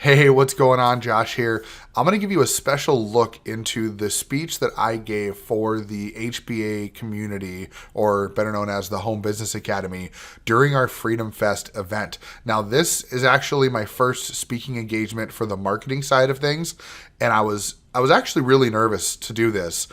Hey, what's going on? Josh here. I'm going to give you a special look into the speech that I gave for the HBA community, or better known as the Home Business Academy, during our Freedom Fest event. Now, this is actually my first speaking engagement for the marketing side of things, and I was actually really nervous to do this.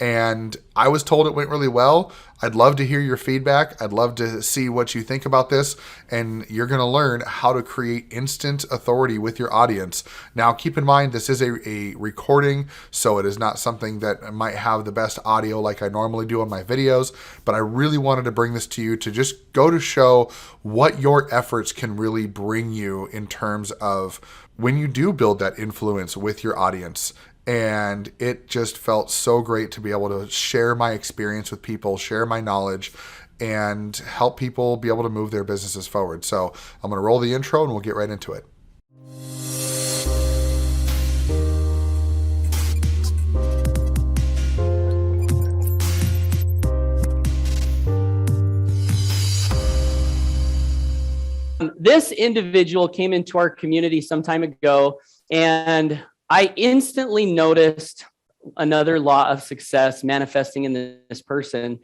And I was told it went really well. I'd love to hear your feedback. I'd love to see what you think about this. And you're going to learn how to create instant authority with your audience. Now, keep in mind, this is a recording, so it is not something that might have the best audio like I normally do on my videos. But I really wanted to bring this to you to just go to show what your efforts can really bring you in terms of when you do build that influence with your audience. And it just felt so great to be able to share my experience with people, share my knowledge, and help people be able to move their businesses forward. So I'm going to roll the intro and we'll get right into it. This individual came into our community some time ago, and I instantly noticed another law of success manifesting in this person.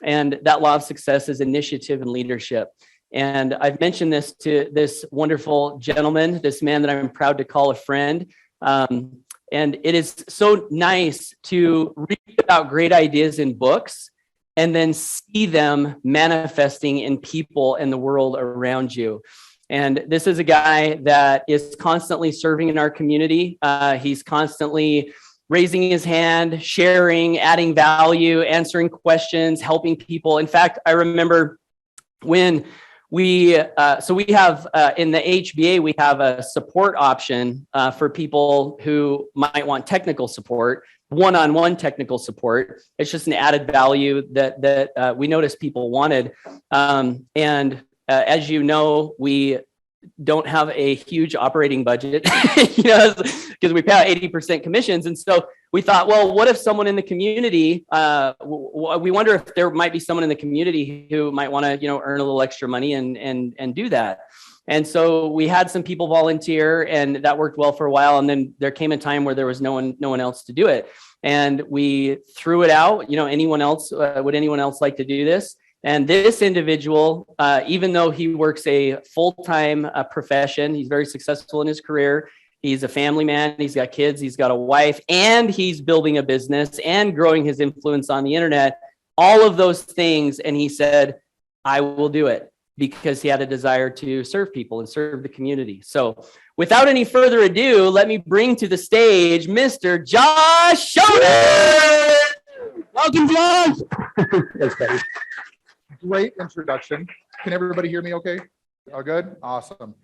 And that law of success is initiative and leadership. And I've mentioned this to this wonderful gentleman, this man that I'm proud to call a friend. And it is so nice to read about great ideas in books and then see them manifesting in people and the world around you. And this is a guy that is constantly serving in our community. He's constantly raising his hand, sharing, adding value, answering questions, helping people. In fact, I remember when we have in the HBA, we have a support option for people who might want technical support, one-on-one technical support. It's just an added value that we noticed people wanted. As you know, we don't have a huge operating budget, because we pay out 80% commissions. And so we thought, well, what if someone in the community, we wonder if there might be someone in the community who might want to, earn a little extra money and do that. And so we had some people volunteer, and that worked well for a while. And then there came a time where there was no one else to do it. And we threw it out. Anyone else, would anyone else like to do this? And this individual, even though he works a full-time profession, he's very successful in his career. He's a family man. He's got kids. He's got a wife, and he's building a business and growing his influence on the internet, all of those things. And he said, I will do it, because he had a desire to serve people and serve the community. So without any further ado, let me bring to the stage Mr. Josh Schonert. Welcome, Josh. Yes, buddy. Great introduction. Can everybody hear me okay? All good? Awesome.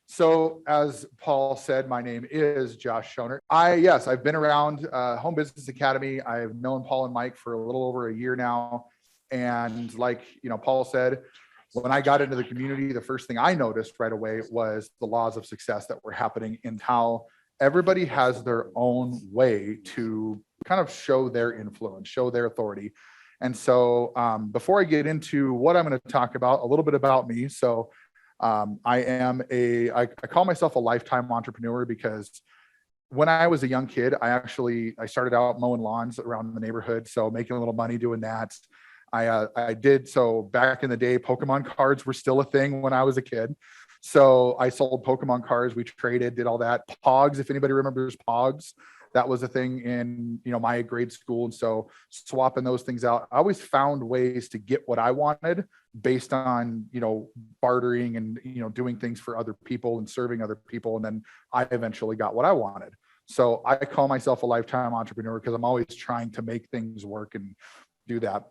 So as Paul said, my name is Josh Schonert. I've been around Home Business Academy. I've known Paul and Mike for a little over a year now. And like, Paul said, when I got into the community, the first thing I noticed right away was the laws of success that were happening, and how everybody has their own way to kind of show their influence, show their authority. And so before I get into what I'm going to talk about, a little bit about me. So I call myself a lifetime entrepreneur, because when I was a young kid, I started out mowing lawns around the neighborhood. So making a little money doing that. I did. So back in the day, Pokemon cards were still a thing when I was a kid. So I sold Pokemon cards. We traded, did all that. Pogs, if anybody remembers Pogs. That was a thing in, my grade school. And so swapping those things out, I always found ways to get what I wanted based on, bartering and, doing things for other people and serving other people. And then I eventually got what I wanted. So I call myself a lifetime entrepreneur, because I'm always trying to make things work and do that.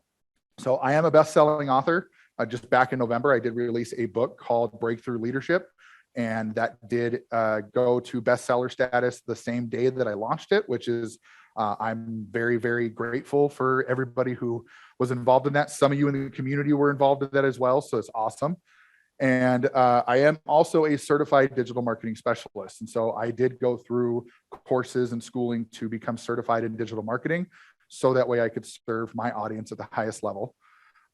So I am a best-selling author. Just back in November, I did release a book called Breakthrough Leadership. And that did go to bestseller status the same day that I launched it, which is, I'm very, very grateful for everybody who was involved in that. Some of you in the community were involved in that as well. So it's awesome. And I am also a certified digital marketing specialist. And so I did go through courses and schooling to become certified in digital marketing, so that way I could serve my audience at the highest level.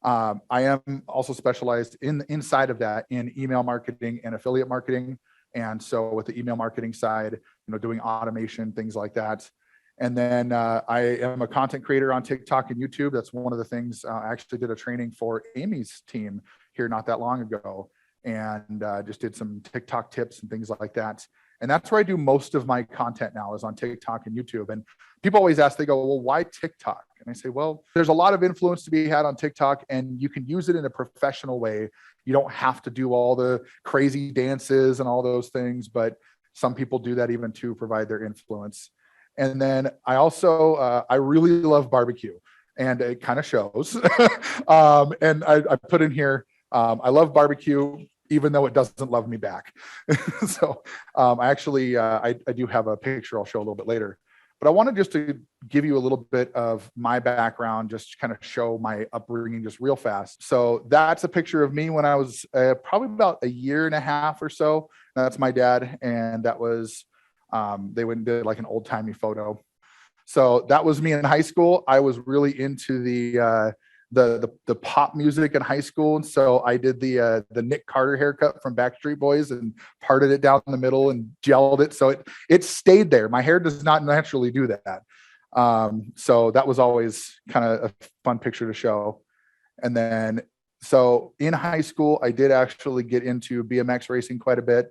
I am also specialized inside of that in email marketing and affiliate marketing. And so with the email marketing side, doing automation, things like that. And then I am a content creator on TikTok and YouTube. That's one of the things. I actually did a training for Amy's team here not that long ago, and just did some TikTok tips and things like that. And that's where I do most of my content now, is on TikTok and YouTube. And people always ask, they go, well, why TikTok? And I say, well, there's a lot of influence to be had on TikTok, and you can use it in a professional way. You don't have to do all the crazy dances and all those things, but some people do that even to provide their influence. And then I also, I really love barbecue, and it kind of shows. And I put in here, I love barbecue, even though it doesn't love me back. So I actually, I do have a picture I'll show a little bit later. But I wanted just to give you a little bit of my background, just to kind of show my upbringing just real fast. So that's a picture of me when I was probably about a year and a half or so. That's my dad. And that was, they went and did like an old timey photo. So that was me in high school. I was really into the pop music in high school. And so I did the Nick Carter haircut from Backstreet Boys and parted it down the middle and gelled it. So it stayed there. My hair does not naturally do that. So that was always kind of a fun picture to show. And then, so in high school, I did actually get into BMX racing quite a bit.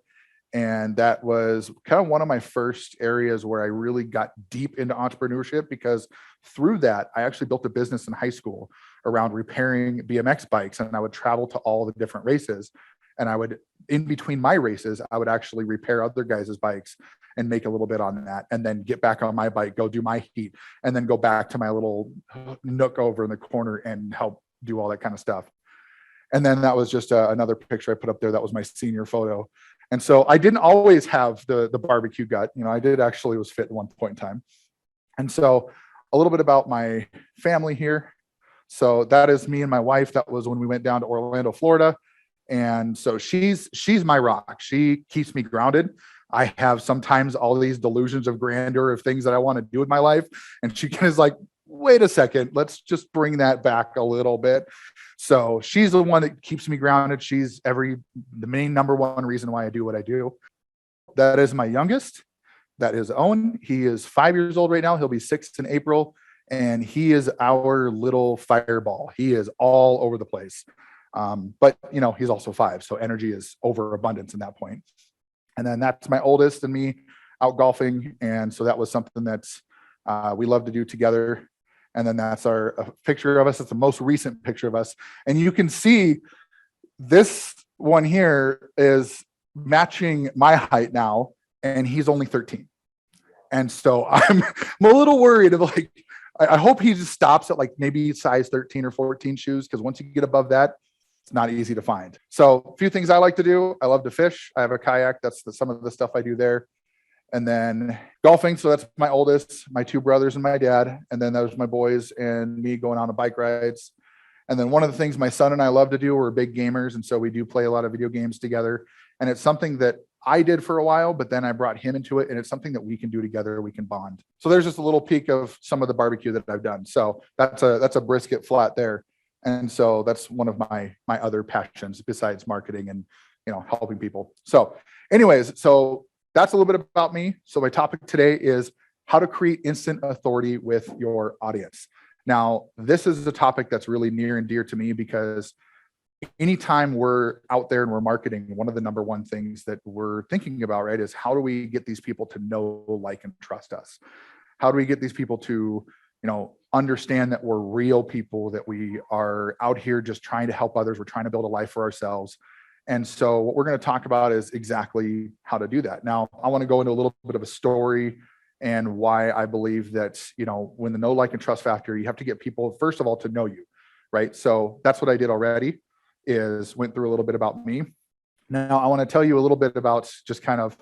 And that was kind of one of my first areas where I really got deep into entrepreneurship, because through that, I actually built a business in high school around repairing BMX bikes. And I would travel to all the different races. And I would, in between my races, I would actually repair other guys' bikes and make a little bit on that, and then get back on my bike, go do my heat, and then go back to my little nook over in the corner and help do all that kind of stuff. And then that was just another picture I put up there. That was my senior photo. And so I didn't always have the barbecue gut. I did actually was fit at one point in time. And so a little bit about my family here. So that is me and my wife. That was when we went down to Orlando, Florida. And so she's my rock. She keeps me grounded. I have sometimes all these delusions of grandeur of things that I want to do with my life. And she is like, wait a second, let's just bring that back a little bit. So she's the one that keeps me grounded. She's the main number one reason why I do what I do. That is my youngest. That is Owen. He is 5 years old right now. He'll be 6 in April. And he is our little fireball. He is all over the place. But he's also 5. So energy is overabundance in that point. And then that's my oldest and me out golfing. And so that was something that's we love to do together. And then that's a picture of us. It's the most recent picture of us. And you can see this one here is matching my height now, and he's only 13. And so I'm a little worried of like, I hope he just stops at like maybe size 13 or 14 shoes, because once you get above that, it's not easy to find. So a few things I like to do. I love to fish. I have a kayak. That's some of the stuff I do there. And then golfing. So that's my oldest, my 2 brothers and my dad. And then that was my boys and me going on the bike rides. And then one of the things my son and I love to do, we're big gamers. And so we do play a lot of video games together. And it's something that I did for a while, but then I brought him into it. And it's something that we can do together. We can bond. So there's just a little peek of some of the barbecue that I've done. So that's a brisket flat there. And so that's one of my other passions besides marketing and, helping people. So anyways, so that's a little bit about me. So my topic today is how to create instant authority with your audience. Now, this is a topic that's really near and dear to me, because anytime we're out there and we're marketing, one of the number one things that we're thinking about, right, is how do we get these people to know, like, and trust us? How do we get these people to, understand that we're real people, that we are out here just trying to help others. We're trying to build a life for ourselves. And so what we're going to talk about is exactly how to do that. Now, I want to go into a little bit of a story and why I believe that, when the know, like, and trust factor, you have to get people, first of all, to know you, right? So that's what I did already, is went through a little bit about me. Now, I want to tell you a little bit about just kind of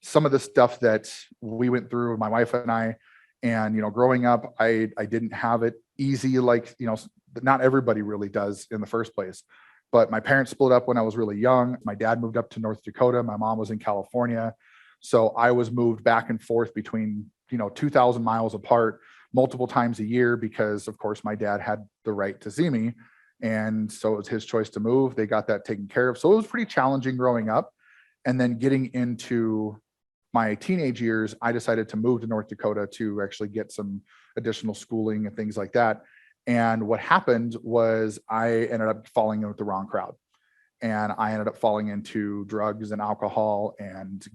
some of the stuff that we went through, my wife and I. And, growing up, I didn't have it easy, like, not everybody really does in the first place. But my parents split up when I was really young. My dad moved up to North Dakota. My mom was in California. So I was moved back and forth between, 2,000 miles apart multiple times a year, because of course my dad had the right to see me. And so it was his choice to move. They got that taken care of. So it was pretty challenging growing up. And then getting into my teenage years, I decided to move to North Dakota to actually get some additional schooling and things like that. And what happened was I ended up falling in with the wrong crowd. And I ended up falling into drugs and alcohol and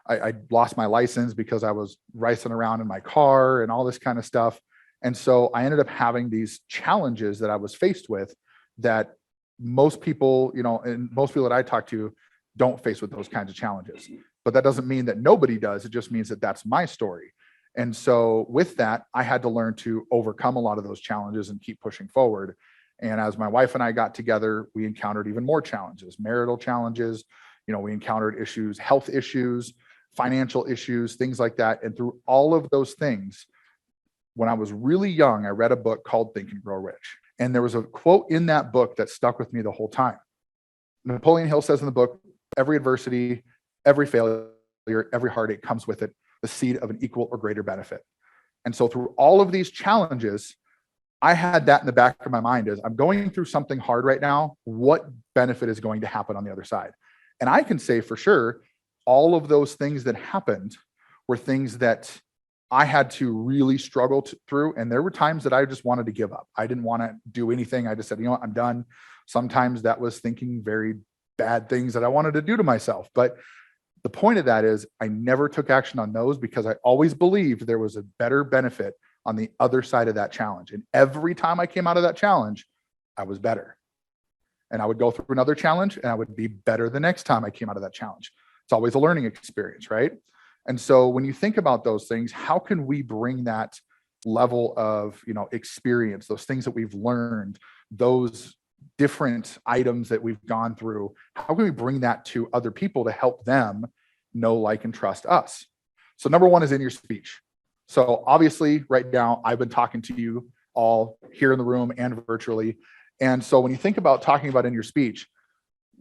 I lost my license because I was racing around in my car and all this kind of stuff. And so I ended up having these challenges that I was faced with that most people, and most people that I talk to don't face with those kinds of challenges. But that doesn't mean that nobody does. It just means that that's my story. And so with that, I had to learn to overcome a lot of those challenges and keep pushing forward. And as my wife and I got together, we encountered even more challenges, marital challenges. We encountered issues, health issues, financial issues, things like that. And through all of those things, when I was really young, I read a book called Think and Grow Rich. And there was a quote in that book that stuck with me the whole time. Napoleon Hill says in the book, every adversity, every failure, every heartache comes with it the seed of an equal or greater benefit. And so through all of these challenges, I had that in the back of my mind as I'm going through something hard right now, what benefit is going to happen on the other side? And I can say for sure, all of those things that happened were things that I had to really struggle through. And there were times that I just wanted to give up. I didn't want to do anything. I just said, I'm done. Sometimes that was thinking very bad things that I wanted to do to myself. But the point of that is I never took action on those because I always believed there was a better benefit on the other side of that challenge. And every time I came out of that challenge, I was better. And I would go through another challenge and I would be better the next time I came out of that challenge. It's always a learning experience, right? And so when you think about those things, how can we bring that level of, experience, those things that we've learned, those different items that we've gone through, how can we bring that to other people to help them know, like, and trust us? So number one is in your speech. So obviously right now I've been talking to you all here in the room and virtually. And so when you think about talking about in your speech,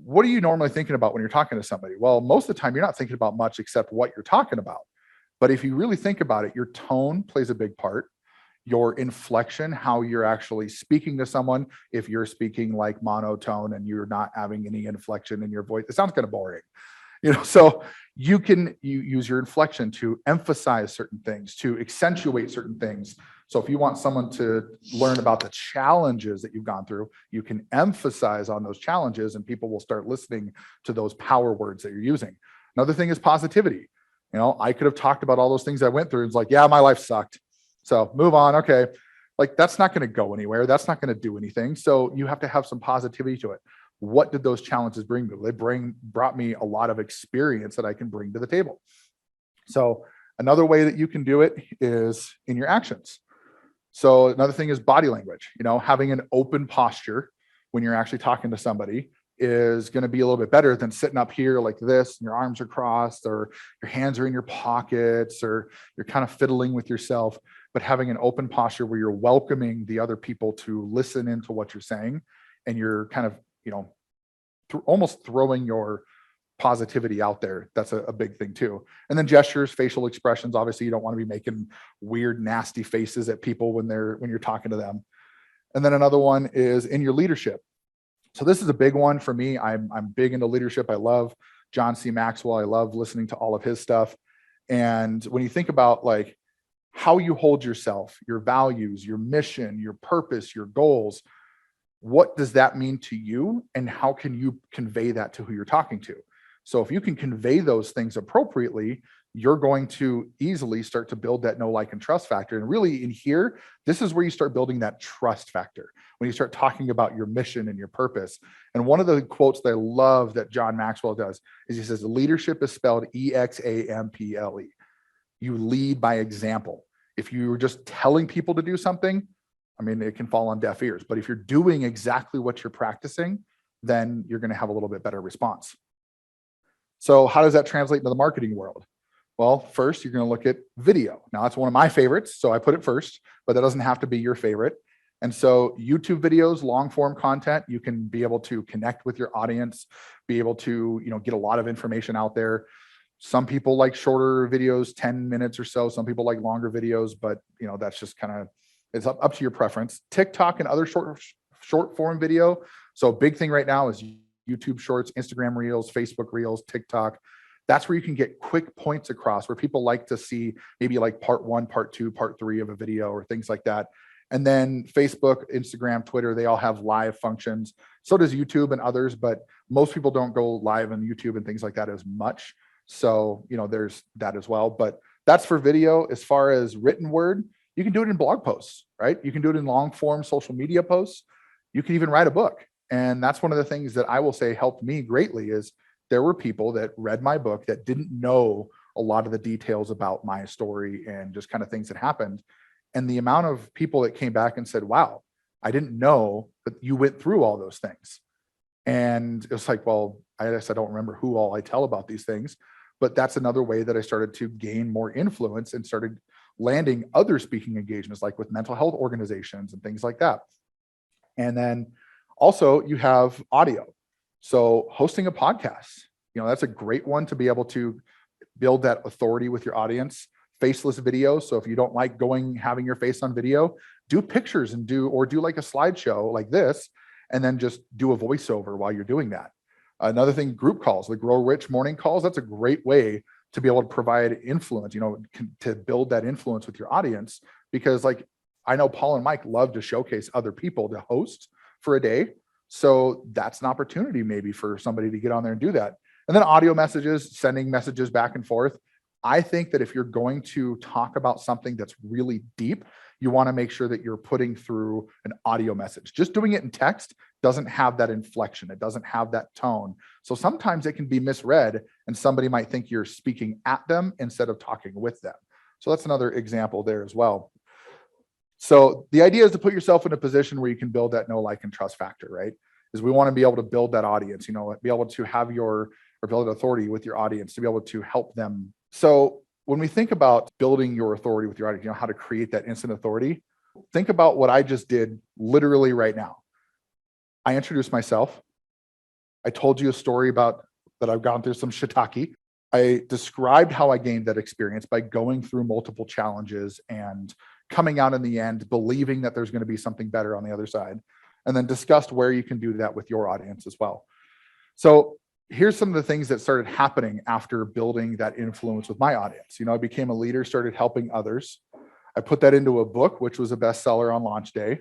what are you normally thinking about when you're talking to somebody? Well, most of the time you're not thinking about much except what you're talking about. But if you really think about it, your tone plays a big part. Your inflection, how you're actually speaking to someone. If you're speaking like monotone and you're not having any inflection in your voice, it sounds kind of boring. So you use your inflection to emphasize certain things, to accentuate certain things. So if you want someone to learn about the challenges that you've gone through, you can emphasize on those challenges and people will start listening to those power words that you're using. Another thing is positivity. I could have talked about all those things I went through. It's like, yeah, my life sucked. So move on. Okay. Like that's not going to go anywhere. That's not going to do anything. So you have to have some positivity to it. What did those challenges bring me? They brought me a lot of experience that I can bring to the table. So another way that you can do it is in your actions. So another thing is body language. Having an open posture when you're actually talking to somebody is going to be a little bit better than sitting up here like this and your arms are crossed or your hands are in your pockets or you're kind of fiddling with yourself. But having an open posture where you're welcoming the other people to listen into what you're saying and you're kind of, almost throwing your positivity out there. That's a big thing too. And then gestures, facial expressions. Obviously, you don't want to be making weird, nasty faces at people when you're talking to them. And then another one is in your leadership. So this is a big one for me. I'm big into leadership. I love John C. Maxwell. I love listening to all of his stuff. And when you think about like how you hold yourself, your values, your mission, your purpose, your goals, what does that mean to you? And how can you convey that to who you're talking to? So if you can convey those things appropriately, you're going to easily start to build that know, like, and trust factor. And really in here, this is where you start building that trust factor when you start talking about your mission and your purpose. And one of the quotes that I love that John Maxwell does is he says, leadership is spelled EXAMPLE. You lead by example. If you're just telling people to do something, it can fall on deaf ears. But if you're doing exactly what you're practicing, then you're going to have a little bit better response. So how does that translate into the marketing world? Well, first, you're going to look at video. Now, that's one of my favorites, so I put it first, but that doesn't have to be your favorite. And so YouTube videos, long form content, you can be able to connect with your audience, be able to, get a lot of information out there. Some people like shorter videos, 10 minutes or so. Some people like longer videos, but that's just kind of, it's up to your preference. TikTok and other short form video. So big thing right now is YouTube Shorts, Instagram Reels, Facebook Reels, TikTok. That's where you can get quick points across, where people like to see maybe like part 1, part 2, part 3 of a video or things like that. And then Facebook, Instagram, Twitter, they all have live functions. So does YouTube and others, but most people don't go live on YouTube and things like that as much. So, there's that as well. But that's for video. As far as written word, you can do it in blog posts, right? You can do it in long form social media posts. You can even write a book. And that's one of the things that I will say helped me greatly is there were people that read my book that didn't know a lot of the details about my story and just kind of things that happened. And the amount of people that came back and said, wow, I didn't know that you went through all those things. And it was like, well, I guess I don't remember who all I tell about these things, but that's another way that I started to gain more influence and started landing other speaking engagements, like with mental health organizations and things like that. And then also you have audio. So hosting a podcast, that's a great one to be able to build that authority with your audience. Faceless videos. So if you don't like having your face on video, do pictures and do like a slideshow like this, and then just do a voiceover while you're doing that. Another thing, group calls, the Grow Rich morning calls. That's a great way to be able to provide influence, to build that influence with your audience. Because like, I know Paul and Mike love to showcase other people to host for a day. So that's an opportunity maybe for somebody to get on there and do that. And then audio messages, sending messages back and forth. I think that if you're going to talk about something that's really deep, you want to make sure that you're putting through an audio message. Just doing it in text doesn't have that inflection. It doesn't have that tone. So sometimes it can be misread and somebody might think you're speaking at them instead of talking with them. So that's another example there as well. So the idea is to put yourself in a position where you can build that know, like, and trust factor, right? Is we want to be able to build that audience, be able to have build authority with your audience to be able to help them. So when we think about building your authority with your audience, how to create that instant authority, think about what I just did literally right now. I introduced myself. I told you a story about that I've gone through some shiitake. I described how I gained that experience by going through multiple challenges and coming out in the end, believing that there's going to be something better on the other side, and then discussed where you can do that with your audience as well. So here's some of the things that started happening after building that influence with my audience. I became a leader, started helping others. I put that into a book, which was a bestseller on launch day.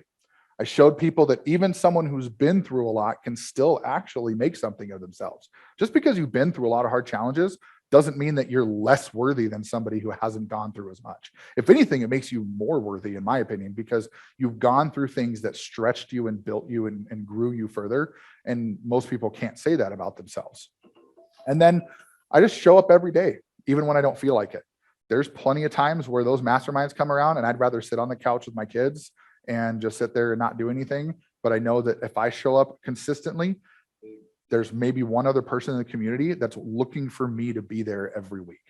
I showed people that even someone who's been through a lot can still actually make something of themselves. Just because you've been through a lot of hard challenges doesn't mean that you're less worthy than somebody who hasn't gone through as much. If anything, it makes you more worthy, in my opinion, because you've gone through things that stretched you and built you and grew you further. And most people can't say that about themselves. And then I just show up every day, even when I don't feel like it. There's plenty of times where those masterminds come around and I'd rather sit on the couch with my kids and just sit there and not do anything. But I know that if I show up consistently, there's maybe one other person in the community that's looking for me to be there every week.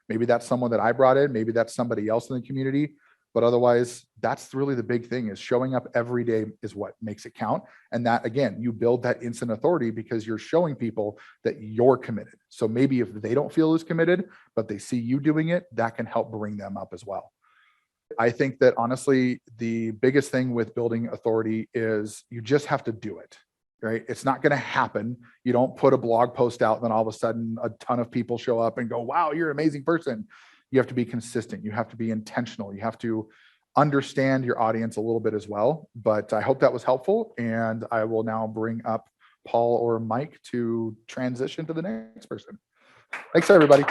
Maybe that's someone that I brought in, maybe that's somebody else in the community, but otherwise that's really the big thing, is showing up every day is what makes it count. And that, again, you build that instant authority because you're showing people that you're committed. So maybe if they don't feel as committed, but they see you doing it, that can help bring them up as well. I think that honestly, the biggest thing with building authority is you just have to do it. Right? It's not going to happen. You don't put a blog post out and then all of a sudden a ton of people show up and go, wow, you're an amazing person. You have to be consistent. You have to be intentional. You have to understand your audience a little bit as well. But I hope that was helpful. And I will now bring up Paul or Mike to transition to the next person. Thanks, everybody.